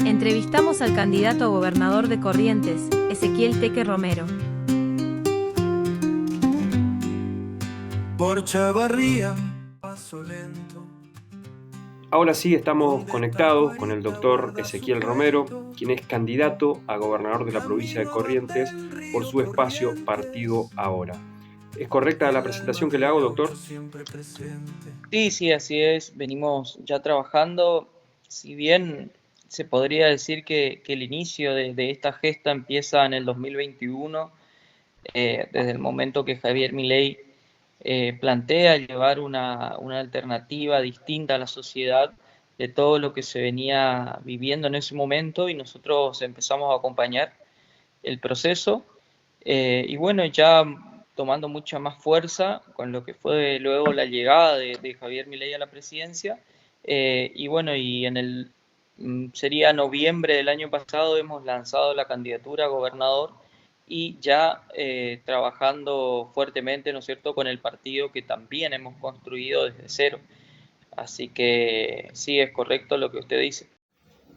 Entrevistamos al candidato a gobernador de Corrientes, Ezequiel Teque Romero. Por Chavarría, paso lento. Ahora sí estamos conectados con el doctor Ezequiel Romero, quien es candidato a gobernador de la provincia de Corrientes por su espacio Partido Ahora. ¿Es correcta la presentación que le hago, doctor? Sí, así es. Venimos ya trabajando. Si bien se podría decir que el inicio de esta gesta empieza en el 2021, desde el momento que Javier Milei plantea llevar una alternativa distinta a la sociedad de todo lo que se venía viviendo en ese momento, y nosotros empezamos a acompañar el proceso, y bueno, ya tomando mucha más fuerza con lo que fue luego la llegada de Javier Milei a la presidencia, y bueno, y en el sería noviembre del año pasado hemos lanzado la candidatura a gobernador, y ya trabajando fuertemente, ¿no es cierto?, con el partido que también hemos construido desde cero. Así que sí, es correcto lo que usted dice.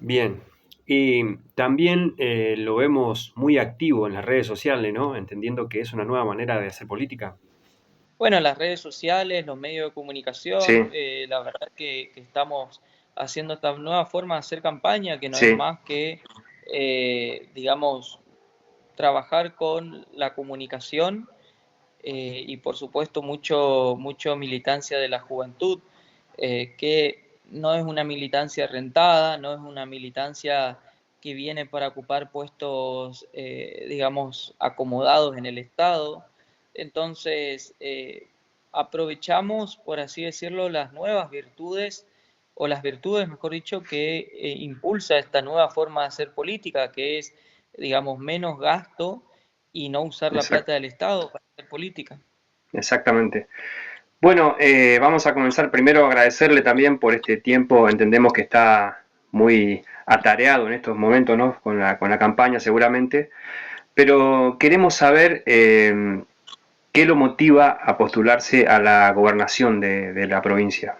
Bien, y también lo vemos muy activo en las redes sociales, ¿no? Entendiendo que es una nueva manera de hacer política. Bueno, las redes sociales, los medios de comunicación, Sí, la verdad que estamos haciendo esta nueva forma de hacer campaña, que no es sí, más que, digamos, trabajar con la comunicación, y por supuesto mucho militancia de la juventud, que no es una militancia rentada, no es una militancia que viene para ocupar puestos, digamos, acomodados en el Estado. Entonces, aprovechamos, por así decirlo, las nuevas virtudes, o las virtudes, mejor dicho, que impulsa esta nueva forma de hacer política, que es, digamos, menos gasto y no usar la plata del Estado para hacer política. exactamente. Bueno, vamos a comenzar primero a agradecerle también por este tiempo. Entendemos que está muy atareado en estos momentos, ¿no? Con la campaña seguramente, pero queremos saber qué lo motiva a postularse a la gobernación de la provincia.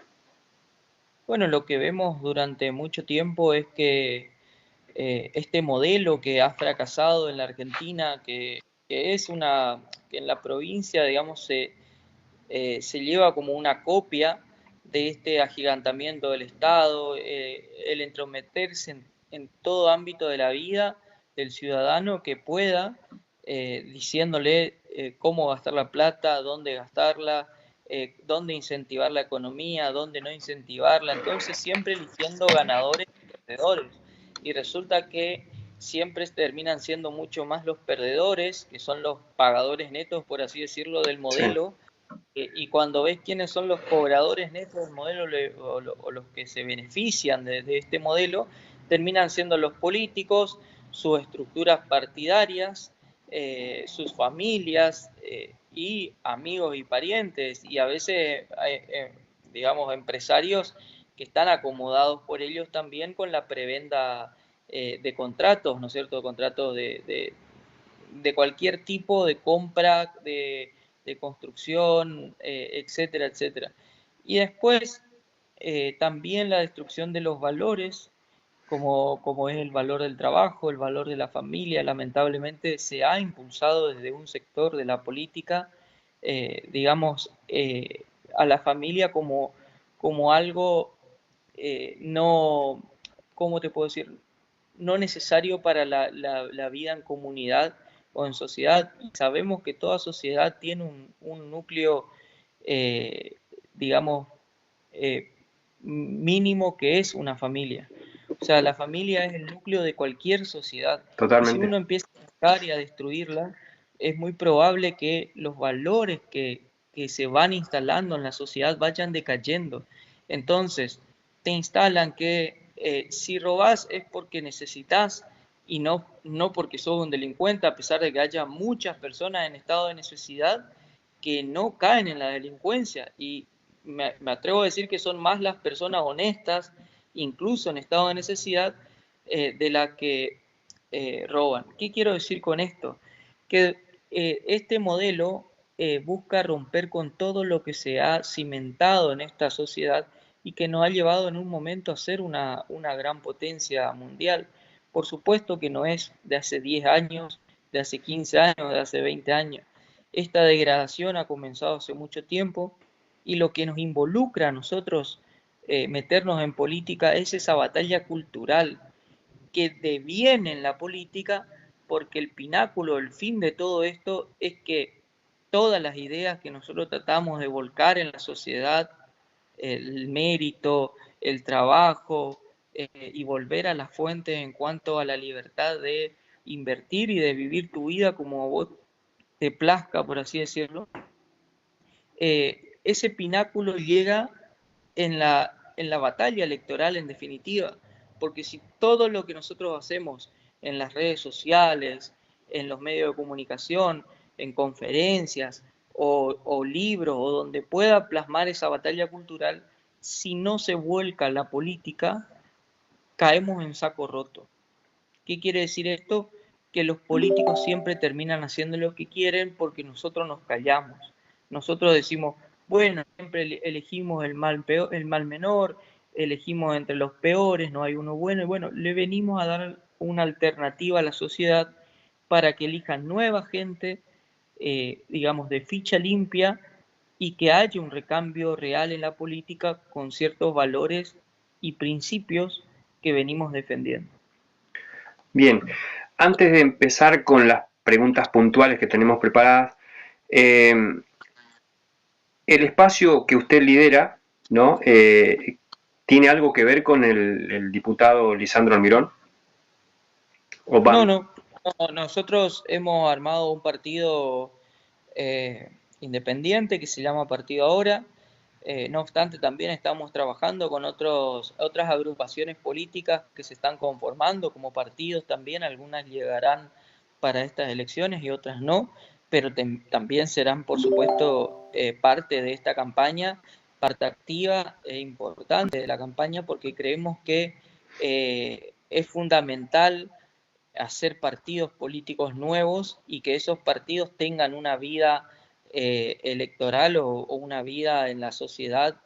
Bueno, lo que vemos durante mucho tiempo es que este modelo que ha fracasado en la Argentina, que es que en la provincia, digamos, se lleva como una copia de este agigantamiento del Estado, el entrometerse en todo ámbito de la vida del ciudadano que pueda, diciéndole cómo gastar la plata, dónde gastarla, dónde incentivar la economía, dónde no incentivarla. Entonces siempre eligiendo ganadores y perdedores. Y resulta que siempre terminan siendo mucho más los perdedores, que son los pagadores netos, por así decirlo, del Sí. modelo, y cuando ves quiénes son los cobradores netos del modelo, o los que se benefician de este modelo, terminan siendo los políticos, sus estructuras partidarias, sus familias, y amigos y parientes, y a veces, digamos, empresarios que están acomodados por ellos también con la prebenda de contratos, ¿no es cierto?, contratos de cualquier tipo de compra, de construcción, etcétera, etcétera. Y después también la destrucción de los valores, como es el valor del trabajo, el valor de la familia. Lamentablemente se ha impulsado desde un sector de la política, digamos, a la familia como algo no, ¿cómo te puedo decir?, no necesario para la vida en comunidad o en sociedad. Y sabemos que toda sociedad tiene un núcleo, eh, digamos, eh, mínimo, que es una familia. O sea, la familia es el núcleo de cualquier sociedad. Y si Totalmente. uno empieza a atacar y a destruirla, es muy probable que los valores que se van instalando en la sociedad vayan decayendo. Entonces, te instalan que si robás es porque necesitas, y no porque sos un delincuente, a pesar de que haya muchas personas en estado de necesidad que no caen en la delincuencia. Y me atrevo a decir que son más las personas honestas, incluso en estado de necesidad, de las que roban. ¿Qué quiero decir con esto? Que este modelo busca romper con todo lo que se ha cimentado en esta sociedad, y que nos ha llevado en un momento a ser una gran potencia mundial. Por supuesto que no es de hace 10 años, de hace 15 años, de hace 20 años. Esta degradación ha comenzado hace mucho tiempo y lo que nos involucra a nosotros meternos en política es esa batalla cultural que deviene en la política, porque el pináculo, el fin de todo esto es que todas las ideas que nosotros tratamos de volcar en la sociedad, el mérito, el trabajo, y volver a las fuentes en cuanto a la libertad de invertir y de vivir tu vida como a vos te plazca, por así decirlo, ese pináculo llega en la batalla electoral en definitiva, porque si todo lo que nosotros hacemos en las redes sociales, en los medios de comunicación, en conferencias o libros o donde pueda plasmar esa batalla cultural, si no se vuelca la política, caemos en saco roto. ¿Qué quiere decir esto? Que los políticos siempre terminan haciendo lo que quieren porque nosotros nos callamos. Nosotros decimos, bueno, siempre elegimos el mal menor, elegimos entre los peores, no hay uno bueno, y bueno, le venimos a dar una alternativa a la sociedad para que elijan nueva gente, digamos, de ficha limpia y que haya un recambio real en la política con ciertos valores y principios que venimos defendiendo. Bien, antes de empezar con las preguntas puntuales que tenemos preparadas, el espacio que usted lidera, ¿no? ¿Tiene algo que ver con el diputado Lisandro Almirón? No, nosotros hemos armado un partido independiente que se llama Partido Ahora. No obstante, también estamos trabajando con otras agrupaciones políticas que se están conformando como partidos también. Algunas llegarán para estas elecciones y otras no, pero también serán, por supuesto, parte de esta campaña, parte activa e importante de la campaña, porque creemos que es fundamental hacer partidos políticos nuevos y que esos partidos tengan una vida electoral o una vida en la sociedad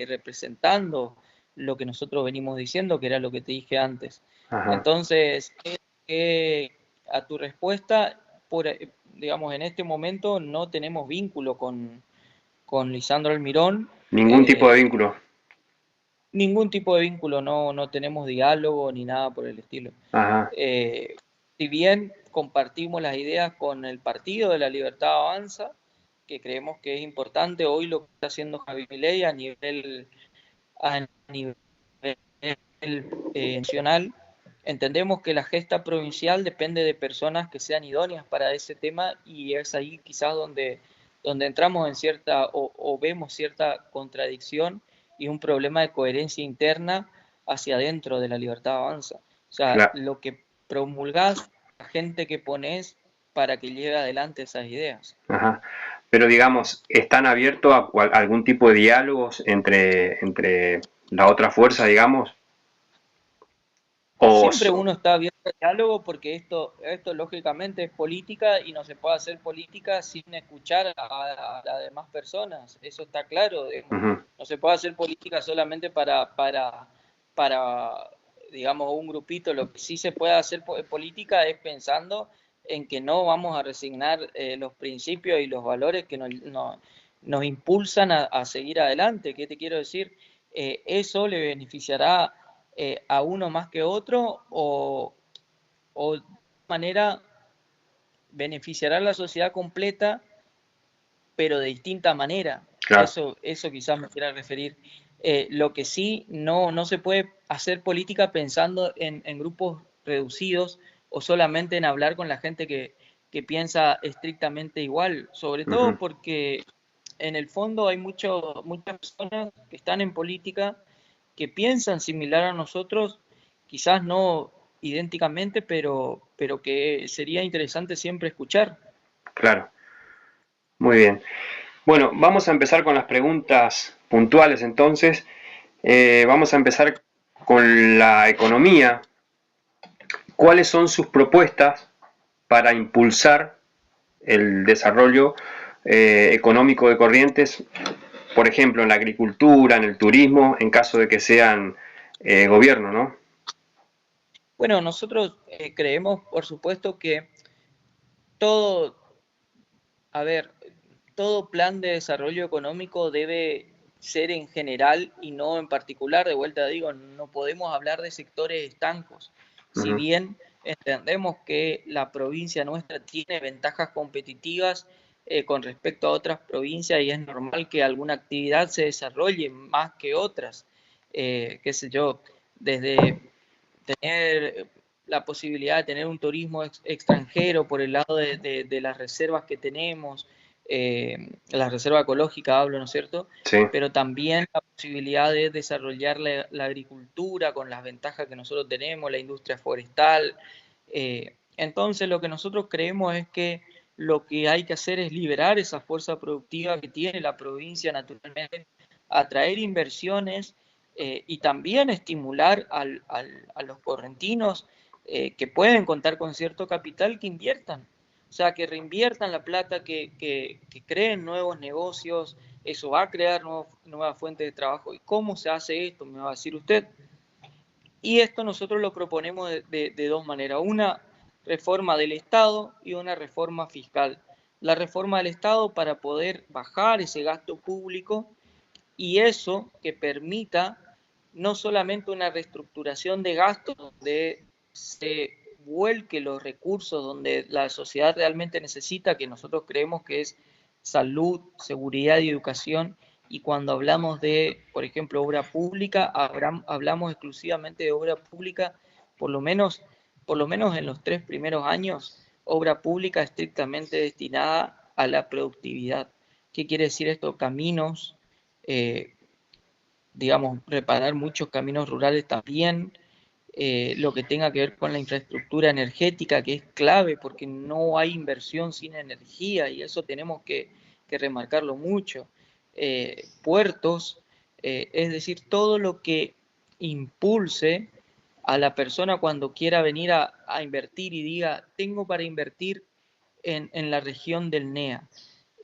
representando lo que nosotros venimos diciendo, que era lo que te dije antes. Ajá. Entonces, a tu respuesta, digamos, en este momento no tenemos vínculo con Lisandro Almirón. ¿Ningún tipo de vínculo? Ningún tipo de vínculo, no tenemos diálogo ni nada por el estilo. Ajá. Si bien compartimos las ideas con el Partido de la Libertad Avanza, que creemos que es importante hoy lo que está haciendo Javier Milei a nivel nacional, entendemos que la gesta provincial depende de personas que sean idóneas para ese tema y es ahí quizás donde entramos en cierta o vemos cierta contradicción y un problema de coherencia interna hacia adentro de la Libertad Avanza. O sea, claro, lo que promulgás, la gente que pones para que lleve adelante esas ideas. Ajá. Pero digamos, ¿están abiertos a algún tipo de diálogos entre la otra fuerza, digamos? Siempre uno está abierto al diálogo porque esto lógicamente es política y no se puede hacer política sin escuchar a las demás personas, eso está claro. Uh-huh. No se puede hacer política solamente para digamos, un grupito. Lo que sí se puede hacer política es pensando en que no vamos a resignar los principios y los valores que nos impulsan a seguir adelante. ¿Qué te quiero decir? Eso le beneficiará a uno más que otro o de manera beneficiará a la sociedad completa, pero de distinta manera. Claro. Eso quizás me quiera referir. Lo que sí, no se puede hacer política pensando en grupos reducidos o solamente en hablar con la gente que piensa estrictamente igual, sobre todo uh-huh. porque en el fondo hay muchas personas que están en política que piensan similar a nosotros, quizás no idénticamente, pero que sería interesante siempre escuchar. Claro, muy bien. Bueno, vamos a empezar con las preguntas puntuales entonces. Vamos a empezar con la economía. ¿Cuáles son sus propuestas para impulsar el desarrollo económico de Corrientes por ejemplo, en la agricultura, en el turismo, en caso de que sean gobierno, ¿no? Bueno, nosotros creemos, por supuesto, que todo, a ver, todo plan de desarrollo económico debe ser en general y no en particular. De vuelta digo, no podemos hablar de sectores estancos. Si Ujú. bien entendemos que la provincia nuestra tiene ventajas competitivas con respecto a otras provincias y es normal que alguna actividad se desarrolle más que otras, qué sé yo, desde tener la posibilidad de tener un turismo extranjero por el lado de las reservas que tenemos, la reserva ecológica hablo, ¿no es cierto? Sí, Pero también la posibilidad de desarrollar la agricultura con las ventajas que nosotros tenemos, la industria forestal. Entonces lo que nosotros creemos es que lo que hay que hacer es liberar esa fuerza productiva que tiene la provincia naturalmente, atraer inversiones y también estimular a los correntinos que pueden contar con cierto capital que inviertan, o sea, que reinviertan la plata, que creen nuevos negocios, eso va a crear nuevas fuentes de trabajo. ¿Y cómo se hace esto? Me va a decir usted. Y esto nosotros lo proponemos de dos maneras, una reforma del Estado y una reforma fiscal. La reforma del Estado para poder bajar ese gasto público y eso que permita no solamente una reestructuración de gastos donde se vuelque los recursos donde la sociedad realmente necesita, que nosotros creemos que es salud, seguridad y educación, y cuando hablamos de, por ejemplo, obra pública, hablamos exclusivamente de obra pública, por lo menos, por lo menos en los 3 primeros años, obra pública estrictamente destinada a la productividad. ¿Qué quiere decir esto? Caminos, eh, digamos, reparar muchos caminos rurales también, lo que tenga que ver con la infraestructura energética, que es clave porque no hay inversión sin energía y eso tenemos que remarcarlo mucho. Puertos, es decir, todo lo que impulse a la persona cuando quiera venir a invertir y diga, tengo para invertir en la región del NEA.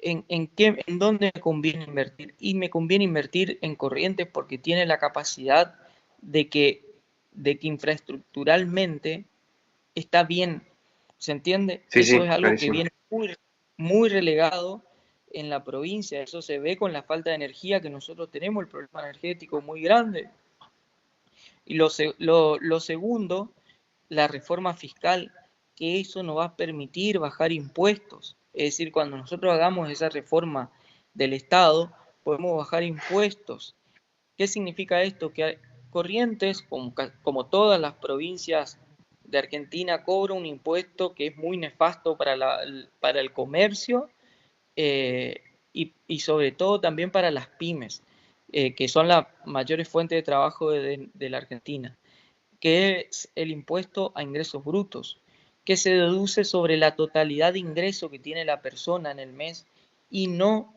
¿En dónde me conviene invertir? Y me conviene invertir en Corrientes porque tiene la capacidad de que, de que infraestructuralmente está bien. ¿Se entiende? sí, Eso sí, es algo que clarísimo. viene muy relegado en la provincia. Eso se ve con la falta de energía que nosotros tenemos, el problema energético muy grande. Y lo segundo, la reforma fiscal, que eso nos va a permitir bajar impuestos. Es decir, cuando nosotros hagamos esa reforma del Estado, podemos bajar impuestos. ¿Qué significa esto? Que Corrientes, como todas las provincias de Argentina, cobra un impuesto que es muy nefasto para el comercio y sobre todo también para las pymes, que son las mayores fuentes de trabajo de la Argentina, que es el impuesto a ingresos brutos, que se deduce sobre la totalidad de ingreso que tiene la persona en el mes y no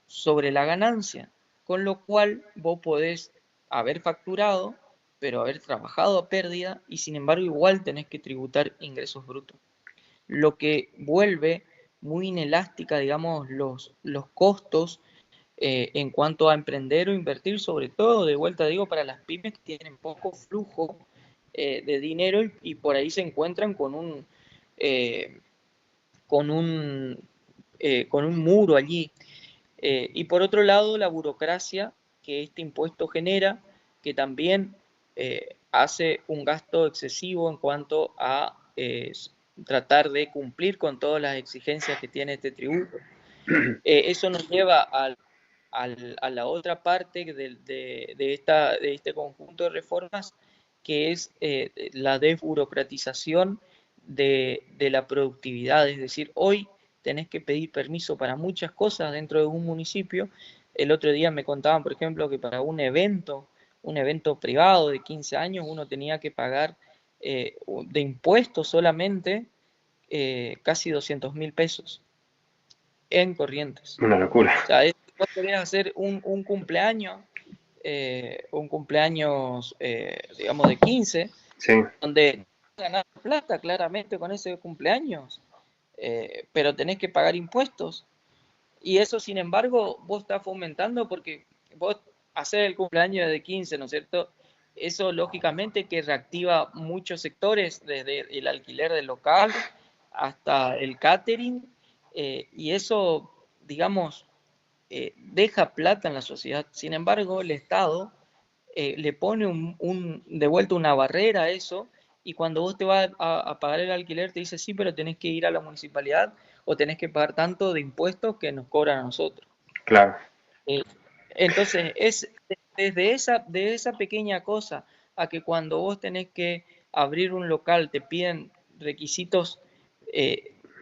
sobre la ganancia, con lo cual vos podés haber facturado, pero haber trabajado a pérdida y sin embargo igual tenés que tributar ingresos brutos, lo que vuelve muy inelástica, digamos, los costos en cuanto a emprender o invertir, sobre todo, de vuelta digo, para las pymes que tienen poco flujo de dinero y por ahí se encuentran eh, con un, con un muro allí. Y por otro lado, la burocracia que este impuesto genera, que también hace un gasto excesivo en cuanto a tratar de cumplir con todas las exigencias que tiene este tributo. Eso nos lleva a la otra parte de este conjunto de reformas, que es la desburocratización de la productividad. Es decir, hoy tenés que pedir permiso para muchas cosas dentro de un municipio. El otro día me contaban, por ejemplo, que para un evento privado de 15 años, uno tenía que pagar de impuestos solamente casi 200.000 pesos en Corrientes. Una locura. O sea, vos querés hacer un cumpleaños, digamos, de 15, Sí, donde ganás plata claramente con ese cumpleaños, pero tenés que pagar impuestos. Y eso, sin embargo, vos estás fomentando porque vos hacer el cumpleaños de 15, ¿no es cierto? Eso lógicamente que reactiva muchos sectores, desde el alquiler del local hasta el catering, y eso, digamos, deja plata en la sociedad. Sin embargo, el Estado le pone de vuelta una barrera a eso, y cuando vos te vas a pagar el alquiler te dice, sí, pero tenés que ir a la municipalidad o tenés que pagar tanto de impuestos que nos cobran a nosotros. Claro. Eh, entonces, es desde de esa pequeña cosa a que cuando vos tenés que abrir un local te piden requisitos,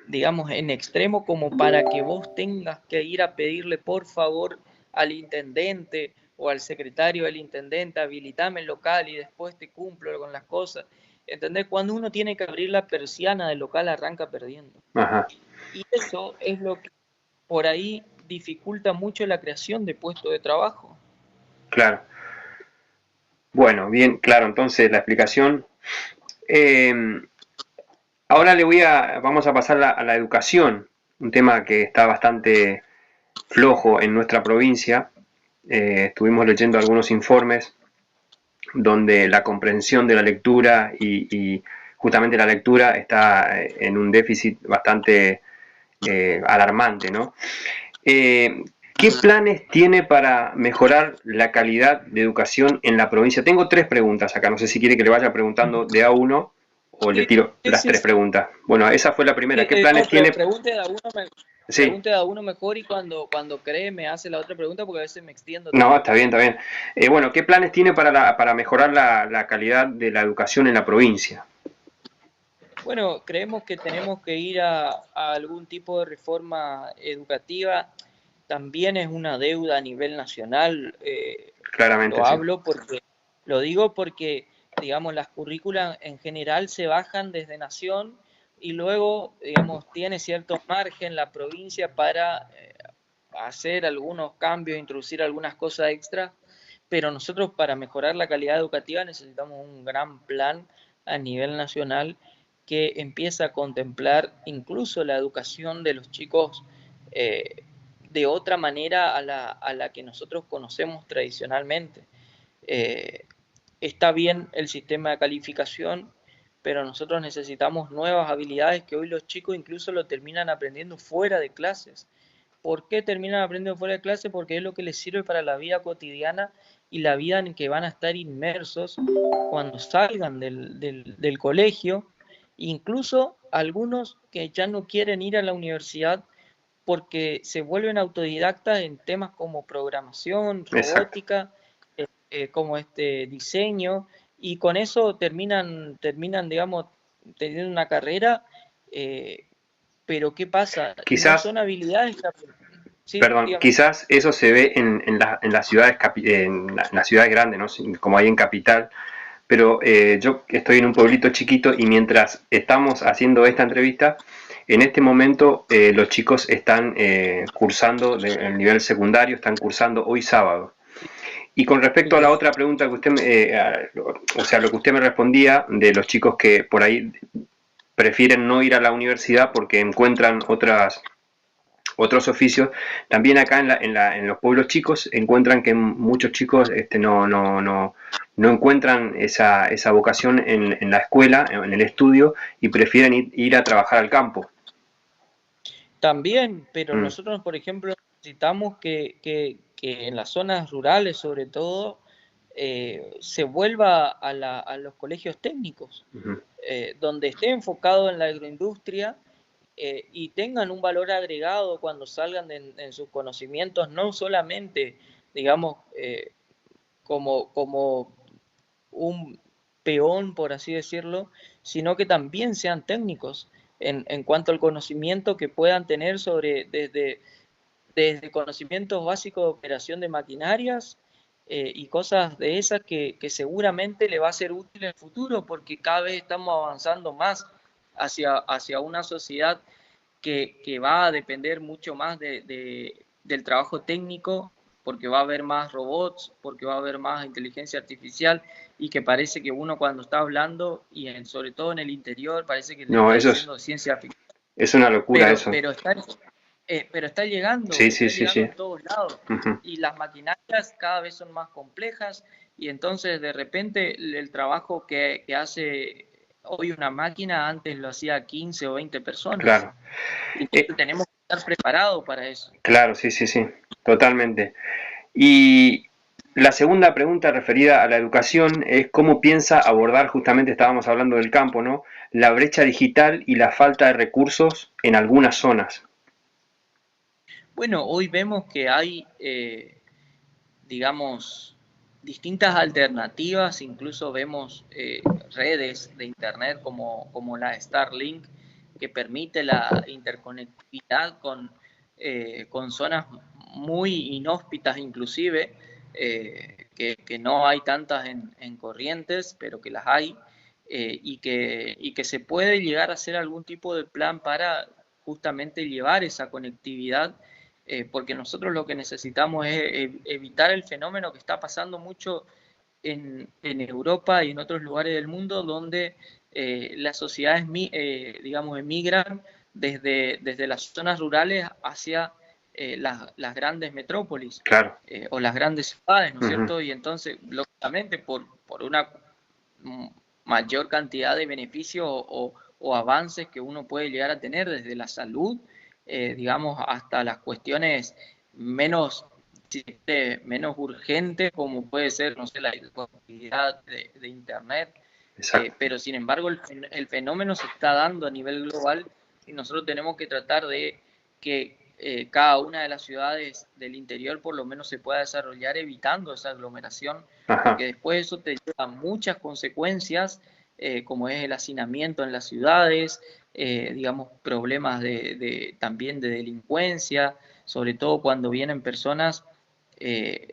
digamos, en extremo, como para que vos tengas que ir a pedirle por favor al intendente o al secretario del intendente, habilitame el local y después te cumplo con las cosas. ¿Entendés? Cuando uno tiene que abrir la persiana del local arranca perdiendo. Ajá. Y eso es lo que por ahí dificulta mucho la creación de puestos de trabajo. Claro. Bueno, bien, claro, entonces la explicación. Ahora vamos a pasar a la educación, un tema que está bastante flojo en nuestra provincia. Estuvimos leyendo algunos informes donde la comprensión de la lectura y justamente la lectura está en un déficit bastante alarmante, ¿no? ¿Qué planes tiene para mejorar la calidad de educación en la provincia? Tengo 3 preguntas acá, no sé si quiere que le vaya preguntando de a uno o le tiro las 3 preguntas. Bueno, esa fue la primera. ¿Qué planes tiene? Pregunte a uno mejor, y cuando cree me hace la otra pregunta, porque a veces me extiendo. No, está bien, está bien. Bueno, ¿qué planes tiene para mejorar la calidad de la educación en la provincia? Bueno, creemos que tenemos que ir a algún tipo de reforma educativa. También es una deuda a nivel nacional. Claramente, Lo digo porque, digamos, las currículas en general se bajan desde Nación, y luego, digamos, tiene cierto margen la provincia para hacer algunos cambios, introducir algunas cosas extra, pero nosotros, para mejorar la calidad educativa, necesitamos un gran plan a nivel nacional que empiece a contemplar incluso la educación de los chicos de otra manera a la que nosotros conocemos tradicionalmente. Está bien el sistema de calificación, pero nosotros necesitamos nuevas habilidades que hoy los chicos incluso lo terminan aprendiendo fuera de clases. ¿Por qué terminan aprendiendo fuera de clase? Porque es lo que les sirve para la vida cotidiana y la vida en que van a estar inmersos cuando salgan del colegio. Incluso algunos que ya no quieren ir a la universidad porque se vuelven autodidactas en temas como programación, robótica, como diseño, y con eso terminan digamos, teniendo una carrera, pero ¿qué pasa? Quizás, no son habilidades que... Sí, perdón, digamos. quizás eso se ve en las ciudades grandes, ¿no? Como hay en Capital, pero yo estoy en un pueblito chiquito y mientras estamos haciendo esta entrevista, en este momento los chicos están cursando el nivel secundario, están cursando hoy sábado. Y con respecto a la otra pregunta que usted, o sea, lo que usted me respondía de los chicos que por ahí prefieren no ir a la universidad porque encuentran otros oficios, también acá en los pueblos chicos encuentran que muchos chicos no encuentran esa vocación en la escuela, en el estudio, y prefieren ir a trabajar al campo. También, pero nosotros, por ejemplo, necesitamos que en las zonas rurales, sobre todo, se vuelva a los colegios técnicos, donde esté enfocado en la agroindustria, y tengan un valor agregado cuando salgan en sus conocimientos, no solamente, digamos, como un peón, por así decirlo, sino que también sean técnicos en cuanto al conocimiento que puedan tener desde conocimientos básicos de operación de maquinarias, y cosas de esas que seguramente le va a ser útil en el futuro, porque cada vez estamos avanzando más hacia una sociedad que va a depender mucho más del trabajo técnico, porque va a haber más robots, porque va a haber más inteligencia artificial, y que parece que uno cuando está hablando, y sobre todo en el interior, parece que le está diciendo ciencia ficción. Es una locura eso. pero está llegando, Sí, está sí, sí, llegando sí. en todos lados. Ujú. Y las maquinarias cada vez son más complejas y entonces de repente el trabajo que hace hoy una máquina antes lo hacía 15 o 20 personas. Claro. Y Eh, entonces tenemos que estar preparados para eso. claro, sí, sí, sí, totalmente. Y la segunda pregunta referida a la educación es cómo piensa abordar, justamente estábamos hablando del campo, ¿no? La brecha digital y la falta de recursos en algunas zonas. Bueno, hoy vemos que hay, digamos, distintas alternativas, incluso vemos redes de Internet como la Starlink, que permite la interconectividad con zonas muy inhóspitas inclusive, que no hay tantas en Corrientes, pero que las hay, y que se puede llegar a hacer algún tipo de plan para justamente llevar esa conectividad, porque nosotros lo que necesitamos es evitar el fenómeno que está pasando mucho en Europa y en otros lugares del mundo donde las sociedades, digamos, emigran desde las zonas rurales hacia las grandes metrópolis Claro. o las grandes ciudades, ¿no es Ujú. cierto? Y entonces, lógicamente, por una mayor cantidad de beneficios o avances que uno puede llegar a tener desde la salud, digamos, hasta las cuestiones menos, menos urgentes, como puede ser, no sé, la disponibilidad de Internet, Exacto. pero sin embargo el fenómeno se está dando a nivel global y nosotros tenemos que tratar de que cada una de las ciudades del interior por lo menos se pueda desarrollar evitando esa aglomeración, Ajá. porque después eso te lleva a muchas consecuencias, como es el hacinamiento en las ciudades, digamos, problemas también de delincuencia, sobre todo cuando vienen personas,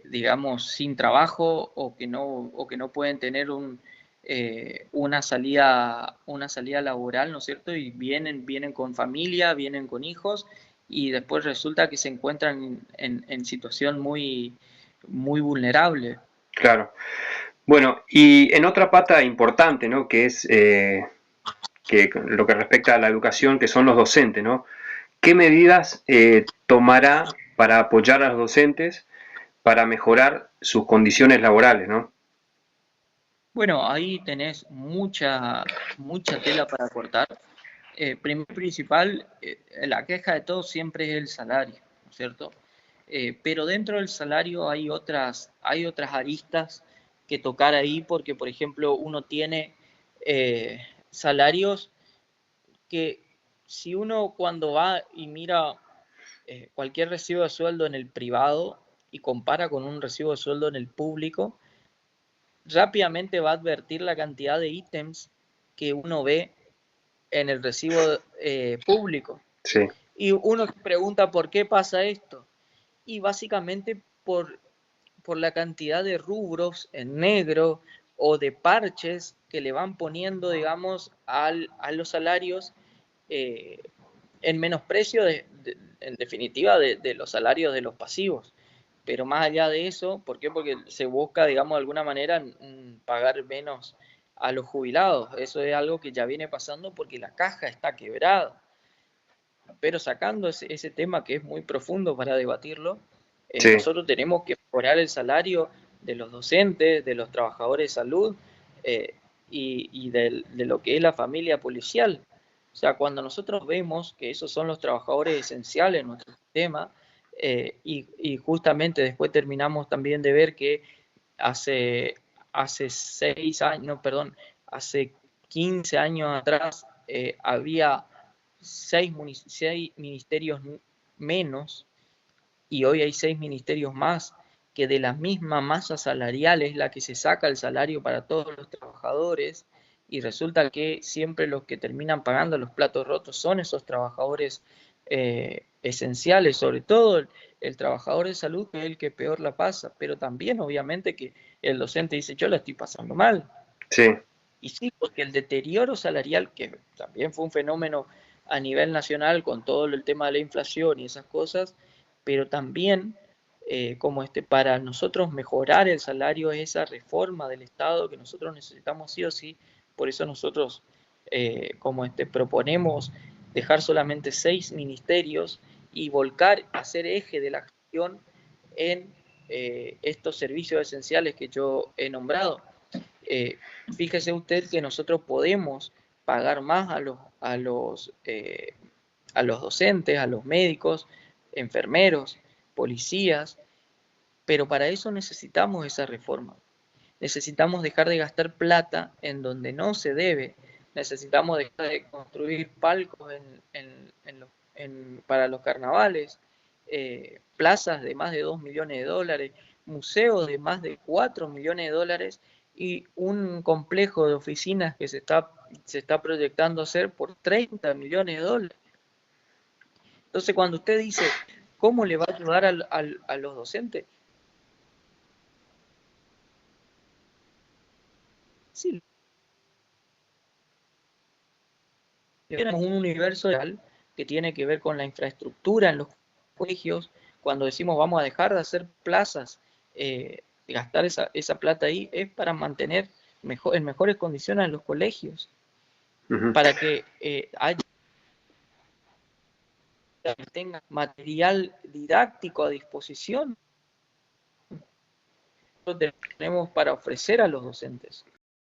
digamos, sin trabajo o que no pueden tener una salida laboral, ¿no es cierto? Y vienen con familia, vienen con hijos y después resulta que se encuentran en situación muy vulnerable. Claro. Bueno, y en otra pata importante, ¿no? Que es que lo que respecta a la educación, que son los docentes, ¿no? ¿Qué medidas tomará para apoyar a los docentes para mejorar sus condiciones laborales, ¿no? Bueno, ahí tenés mucha tela para cortar. Primero principal, la queja de todos siempre es el salario, ¿no es cierto? Pero dentro del salario hay otras aristas que tocar ahí porque, por ejemplo, uno tiene salarios que si uno cuando va y mira cualquier recibo de sueldo en el privado y compara con un recibo de sueldo en el público, rápidamente va a advertir la cantidad de ítems que uno ve en el recibo público. Sí, Y uno se pregunta por qué pasa esto. Y básicamente por la cantidad de rubros en negro o de parches que le van poniendo, digamos, a los salarios eh, en menosprecio, en definitiva, de los salarios de los pasivos. Pero más allá de eso, ¿por qué? Porque se busca, digamos, de alguna manera pagar menos a los jubilados. Eso es algo que ya viene pasando porque la caja está quebrada. Pero sacando ese tema que es muy profundo para debatirlo, sí, nosotros tenemos que mejorar el salario de los docentes, de los trabajadores de salud y de lo que es la familia policial. O sea, cuando nosotros vemos que esos son los trabajadores esenciales en nuestro sistema, y justamente después terminamos también de ver que hace, hace 6 años, no, perdón, hace 15 años atrás había 6 ministerios menos y hoy hay 6 ministerios más, que de la misma masa salarial es la que se saca el salario para todos los trabajadores y resulta que siempre los que terminan pagando los platos rotos son esos trabajadores esenciales, sobre todo el trabajador de salud, que es el que peor la pasa, pero también obviamente que el docente dice yo la estoy pasando mal. sí, Y sí, porque el deterioro salarial, que también fue un fenómeno a nivel nacional con todo el tema de la inflación y esas cosas, pero también como para nosotros mejorar el salario es esa reforma del Estado que nosotros necesitamos sí o sí. Por eso nosotros como proponemos dejar solamente 6 ministerios y volcar, hacer eje de la gestión en estos servicios esenciales que yo he nombrado. Fíjese usted que nosotros podemos pagar más a los docentes, a los médicos, enfermeros, policías, pero para eso necesitamos esa reforma. Necesitamos dejar de gastar plata en donde no se debe. Necesitamos dejar de construir palcos para los carnavales, plazas de más de 2 millones de dólares, museos de más de 4 millones de dólares y un complejo de oficinas que se está proyectando hacer por 30 millones de dólares. Entonces, cuando usted dice, ¿cómo le va a ayudar a los docentes? Sí, tenemos un universo real que tiene que ver con la infraestructura en los colegios. Cuando decimos vamos a dejar de hacer plazas, gastar esa plata ahí, es para mantener en mejores condiciones en los colegios, para que tengan material didáctico a disposición. Nosotros tenemos para ofrecer a los docentes.